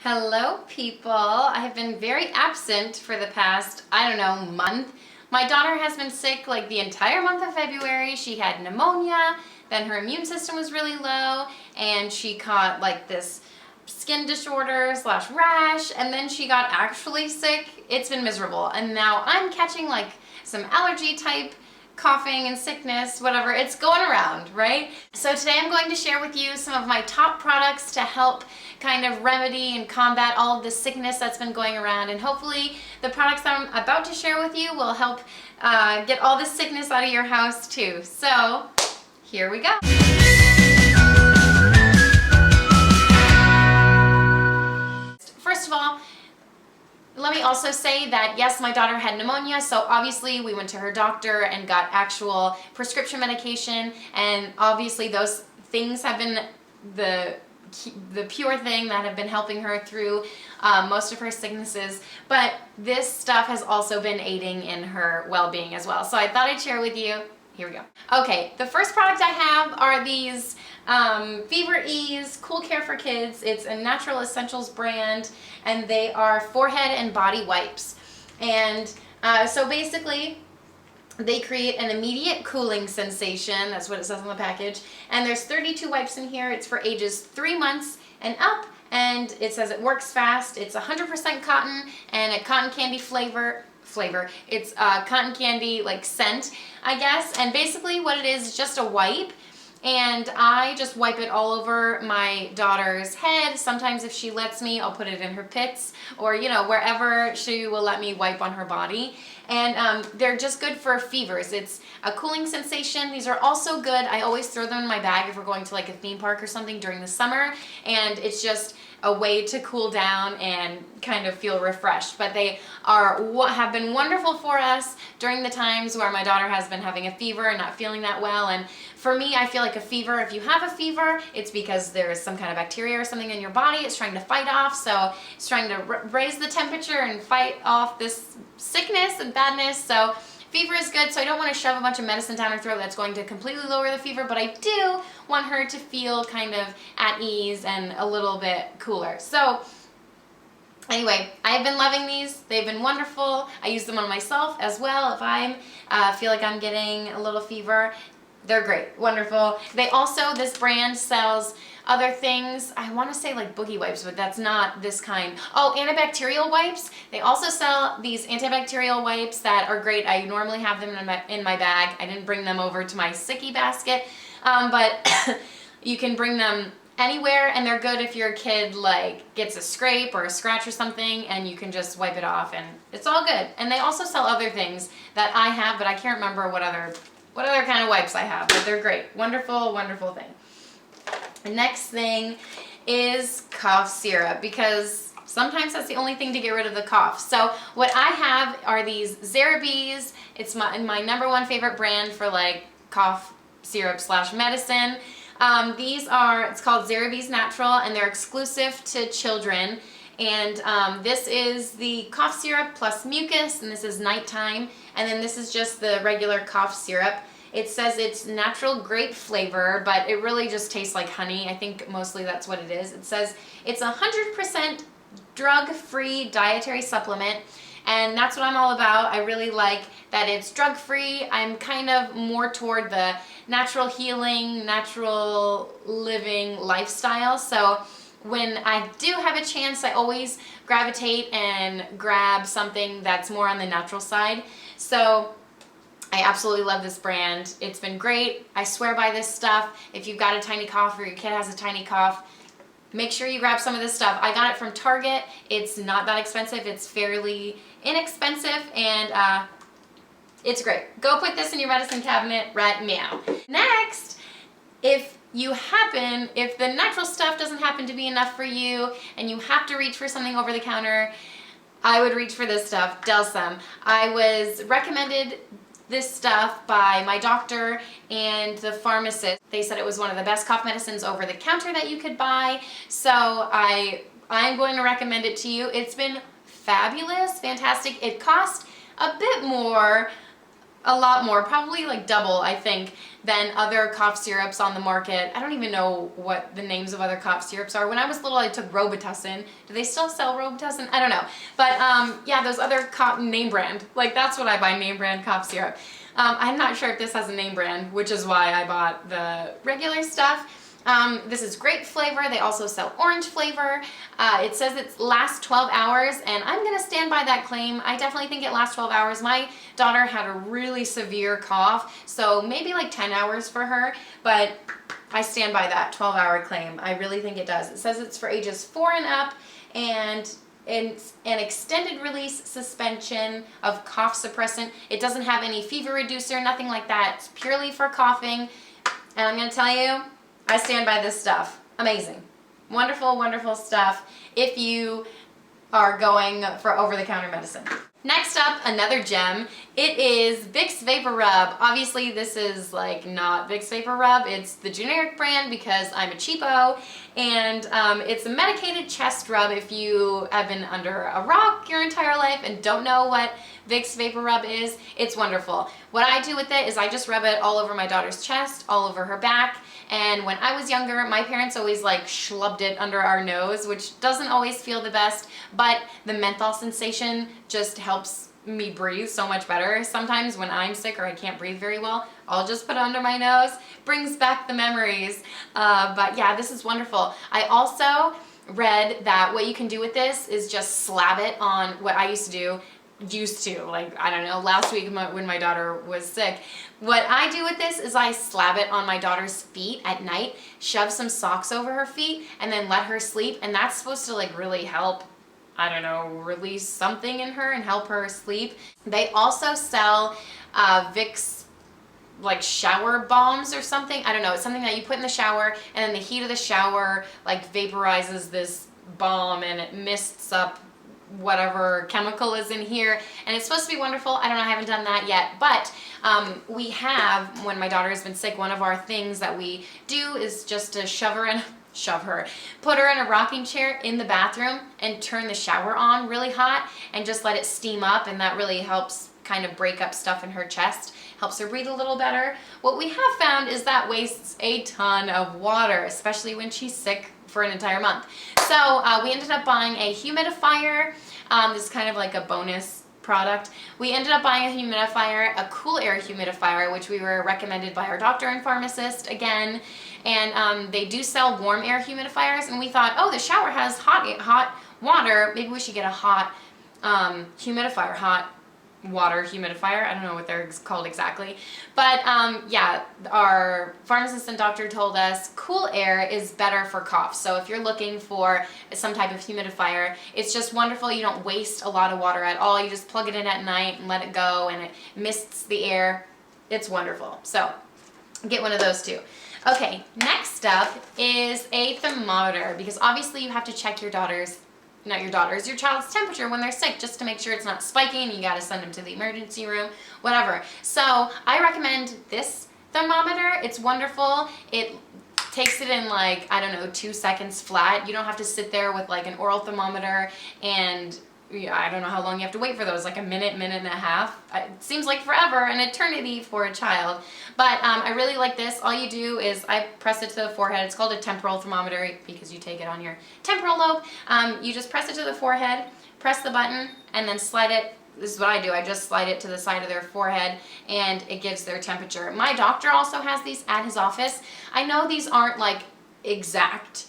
Hello, people. I have been very absent for the past, month. My daughter has been sick like the entire month of February. She had pneumonia, then her immune system was really low, and she caught like this skin disorder slash rash, and then she got actually sick. It's been miserable. And now I'm catching like some allergy type coughing and sickness, whatever, it's going around, right? So today I'm going to share with you some of my top products to help kind of remedy and combat all of the sickness that's been going around, and hopefully the products that I'm about to share with you will help get all this sickness out of your house too. So here we go. First of all, let me also say that yes, my daughter had pneumonia, so obviously we went to her doctor and got actual prescription medication, and obviously those things have been the pure thing that have been helping her through most of her sicknesses, but this stuff has also been aiding in her well-being as well. So I thought I'd share with you. Here we go. Okay, the first product I have are these Fever Ease Cool Care for Kids. It's a Natural Essentials brand, and they are forehead and body wipes. And so basically, they create an immediate cooling sensation. That's what it says on the package. And there's 32 wipes in here. It's for ages 3 months and up. And it says it works fast. It's 100% cotton and a cotton candy flavor. It's cotton candy like scent, I guess. And basically what it is just a wipe. And I just wipe it all over my daughter's head. Sometimes if she lets me, I'll put it in her pits or, wherever she will let me wipe on her body. And they're just good for fevers. It's a cooling sensation. These are also good. I always throw them in my bag if we're going to like a theme park or something during the summer. And it's just a way to cool down and kind of feel refreshed. But they have been wonderful for us during the times where my daughter has been having a fever and not feeling that well. And for me, I feel like a fever, if you have a fever, it's because there's some kind of bacteria or something in your body it's trying to fight off. So it's trying to raise the temperature and fight off this sickness and badness. So fever is good, so I don't want to shove a bunch of medicine down her throat that's going to completely lower the fever, but I do want her to feel kind of at ease and a little bit cooler. So anyway, I've been loving these. They've been wonderful. I use them on myself as well if I feel like I'm getting a little fever. They're great, wonderful. They also, this brand sells other things. I want to say like boogie wipes, but that's not this kind. Oh, antibacterial wipes. They also sell these antibacterial wipes that are great. I normally have them in my bag. I didn't bring them over to my sicky basket, but you can bring them anywhere, and they're good if your kid like gets a scrape or a scratch or something, and you can just wipe it off, and it's all good. And they also sell other things that I have, but I can't remember what other kind of wipes I have, but they're great. Wonderful, wonderful thing. The next thing is cough syrup, because sometimes that's the only thing to get rid of the cough. So what I have are these Zarabees. It's my number one favorite brand for like cough syrup slash medicine. It's called Zarabees Natural, and they're exclusive to children. And this is the cough syrup plus mucus, and this is nighttime. And then this is just the regular cough syrup. It says it's natural grape flavor, but it really just tastes like honey. I think mostly that's what it is. It says it's 100% drug-free dietary supplement, and that's what I'm all about. I really like that it's drug-free. I'm kind of more toward the natural healing, natural living lifestyle. So when I do have a chance, I always gravitate and grab something that's more on the natural side. So I absolutely love this brand. It's been great. I swear by this stuff. If you've got a tiny cough or your kid has a tiny cough, make sure you grab some of this stuff. I got it from Target. It's not that expensive. It's fairly inexpensive, and it's great. Go put this in your medicine cabinet right now. Next, if the natural stuff doesn't happen to be enough for you and you have to reach for something over the counter, I would reach for this stuff, Delsym. I was recommended this stuff by my doctor and the pharmacist. They said it was one of the best cough medicines over the counter that you could buy, so I'm going to recommend it to you. It's been fabulous, fantastic. It cost a bit more a lot more, probably like double, I think, than other cough syrups on the market. I don't even know what the names of other cough syrups are. When I was little, I took Robitussin. Do they still sell Robitussin? I don't know. But yeah, those other name brand, like that's what I buy, name brand cough syrup. I'm not sure if this has a name brand, which is why I bought the regular stuff. This is grape flavor. They also sell orange flavor. It says it lasts 12 hours, and I'm going to stand by that claim. I definitely think it lasts 12 hours. My daughter had a really severe cough, so maybe like 10 hours for her, but I stand by that 12-hour claim. I really think it does. It says it's for ages 4 and up, and it's an extended release suspension of cough suppressant. It doesn't have any fever reducer, nothing like that. It's purely for coughing, and I'm going to tell you, I stand by this stuff. Amazing. Wonderful, wonderful stuff if you are going for over-the-counter medicine. Next up, another gem. It is Vicks Vapor Rub. Obviously, this is like not Vicks Vapor Rub. It's the generic brand because I'm a cheapo, and it's a medicated chest rub if you have been under a rock your entire life and don't know what Vicks Vapor Rub is. It's wonderful. What I do with it is I just rub it all over my daughter's chest, all over her back. And when I was younger, my parents always like schlubbed it under our nose, which doesn't always feel the best, but the menthol sensation just helps me breathe so much better. Sometimes when I'm sick or I can't breathe very well, I'll just put it under my nose. Brings back the memories. But yeah, this is wonderful. I also read that what you can do with this is just slab it on what I used to, like, I don't know, last week when my daughter was sick. What I do with this is I slab it on my daughter's feet at night, shove some socks over her feet, and then let her sleep, and that's supposed to like really help, I don't know, release something in her and help her sleep. They also sell Vicks like shower bombs or something. I don't know, it's something that you put in the shower, and then the heat of the shower like vaporizes this balm and it mists up whatever chemical is in here, and it's supposed to be wonderful. I don't know, I haven't done that yet, but we have, when my daughter has been sick, one of our things that we do is just to put her in a rocking chair in the bathroom and turn the shower on really hot and just let it steam up, and that really helps kind of break up stuff in her chest, helps her breathe a little better. What we have found is that wastes a ton of water, especially when she's sick for an entire month. So we ended up buying a humidifier. This is kind of like a bonus product. We ended up buying a humidifier, a cool air humidifier, which we were recommended by our doctor and pharmacist again. And they do sell warm air humidifiers, and we thought, oh, the shower has hot water. Maybe we should get a hot humidifier, hot water humidifier. I don't know what they're called exactly, but yeah, our pharmacist and doctor told us cool air is better for cough. So if you're looking for some type of humidifier, it's just wonderful. You don't waste a lot of water at all. You just plug it in at night and let it go, and it mists the air. It's wonderful. So get one of those too. Okay, next up is a thermometer, because obviously you have to check your your child's temperature when they're sick, just to make sure it's not spiking. You got to send them to the emergency room, whatever. So I recommend this thermometer. It's wonderful. It takes it in like, I don't know, 2 seconds flat. You don't have to sit there with like an oral thermometer and I don't know how long you have to wait for those, like a minute, minute and a half. It seems like forever, an eternity for a child. But I really like this. All you do is I press it to the forehead. It's called a temporal thermometer because you take it on your temporal lobe. You just press it to the forehead, press the button, and then slide it. This is what I do. I just slide it to the side of their forehead, and it gives their temperature. My doctor also has these at his office. I know these aren't like exactly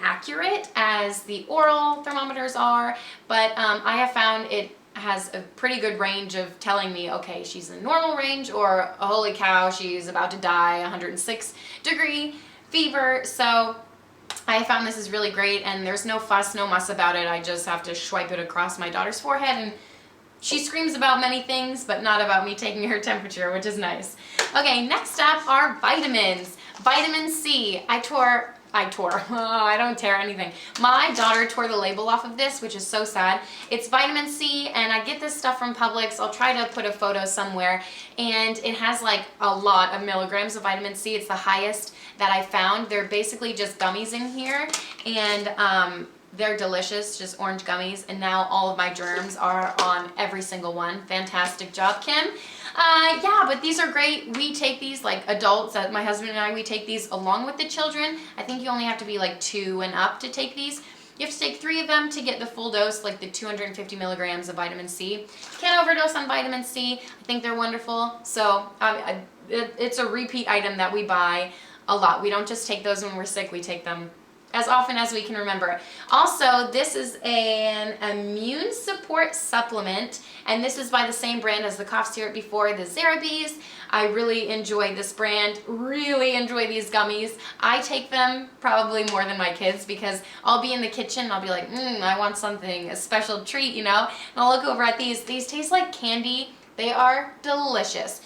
accurate as the oral thermometers are, but I have found it has a pretty good range of telling me, okay, she's in normal range, or holy cow, she's about to die, 106-degree fever. So I found this is really great, and there's no fuss, no muss about it. I just have to swipe it across my daughter's forehead, and she screams about many things, but not about me taking her temperature, which is nice. Okay, next up are vitamins. Vitamin C. I don't tear anything. My daughter tore the label off of this, which is so sad. It's vitamin C, and I get this stuff from Publix. I'll try to put a photo somewhere, and it has like a lot of milligrams of vitamin C. It's the highest that I found. They're basically just gummies in here, and They're delicious, just orange gummies, and now all of my germs are on every single one. Fantastic job, Kim. Yeah, but these are great. We take these like adults, my husband and I, we take these along with the children. I think you only have to be like 2 and up to take these. You have to take 3 of them to get the full dose, like the 250 milligrams of vitamin C. Can't overdose on vitamin C. I think they're wonderful. So it's a repeat item that we buy a lot. We don't just take those when we're sick, we take them as often as we can remember. Also, this is an immune support supplement, and this is by the same brand as the cough syrup before, the Zarabes. I really enjoy this brand, really enjoy these gummies. I take them probably more than my kids because I'll be in the kitchen and I'll be like, I want something, a special treat, you know? And I'll look over at these. These taste like candy. They are delicious.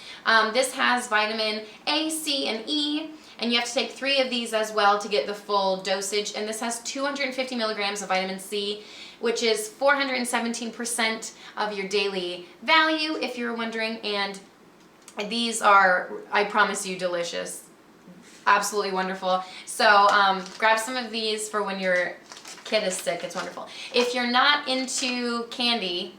This has vitamin A, C, and E. And you have to take 3 of these as well to get the full dosage. And this has 250 milligrams of vitamin C, which is 417% of your daily value, if you're wondering. And these are, I promise you, delicious. Absolutely wonderful. So grab some of these for when your kid is sick. It's wonderful. If you're not into candy,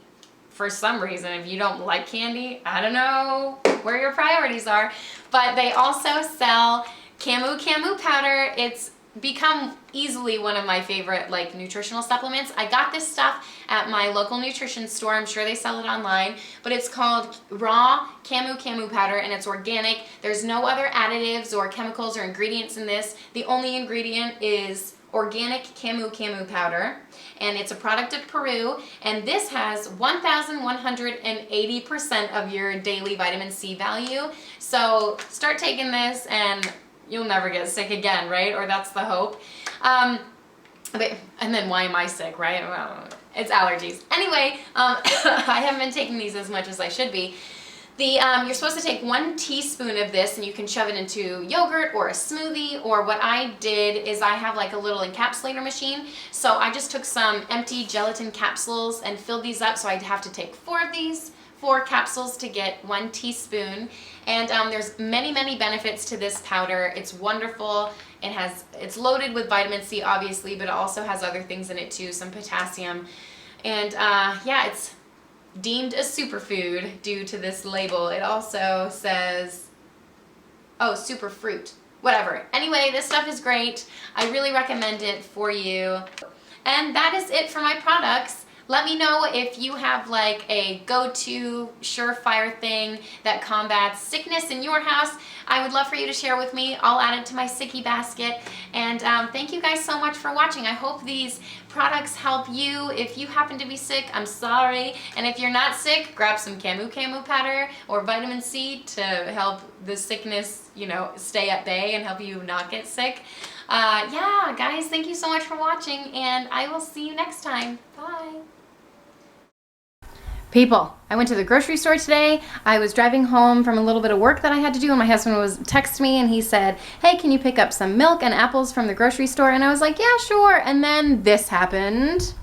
for some reason, if you don't like candy, I don't know where your priorities are, but they also sell Camu powder. It's become easily one of my favorite like nutritional supplements. I got this stuff at my local nutrition store. I'm sure they sell it online, but it's called Raw Camu powder, and it's organic. There's no other additives or chemicals or ingredients in this. The only ingredient is organic Camu powder, and it's a product of Peru, and this has 1,180% of your daily vitamin C value. So start taking this and you'll never get sick again, right? Or that's the hope. And then why am I sick, right? Well, it's allergies. Anyway, I haven't been taking these as much as I should be. You're supposed to take 1 teaspoon of this and you can shove it into yogurt or a smoothie, or what I did is I have like a little encapsulator machine. So I just took some empty gelatin capsules and filled these up, so I'd have to take 4 of these, 4 capsules to get 1 teaspoon. And there's many benefits to this powder. It's wonderful. It's loaded with vitamin C, obviously, but it also has other things in it too, some potassium. And yeah, it's deemed a superfood due to this label. It also says, oh, superfruit, whatever. Anyway, this stuff is great. I really recommend it for you. And that is it for my products. Let me know if you have like a go-to surefire thing that combats sickness in your house. I would love for you to share with me. I'll add it to my Sicky basket. And thank you guys so much for watching. I hope these products help you. If you happen to be sick, I'm sorry. And if you're not sick, grab some Camu powder or vitamin C to help the sickness, you know, stay at bay and help you not get sick. Yeah, guys, thank you so much for watching, and I will see you next time. Bye. People, I went to the grocery store today. I was driving home from a little bit of work that I had to do, and my husband was texting me and he said, hey, can you pick up some milk and apples from the grocery store? And I was like, yeah, sure. And then this happened.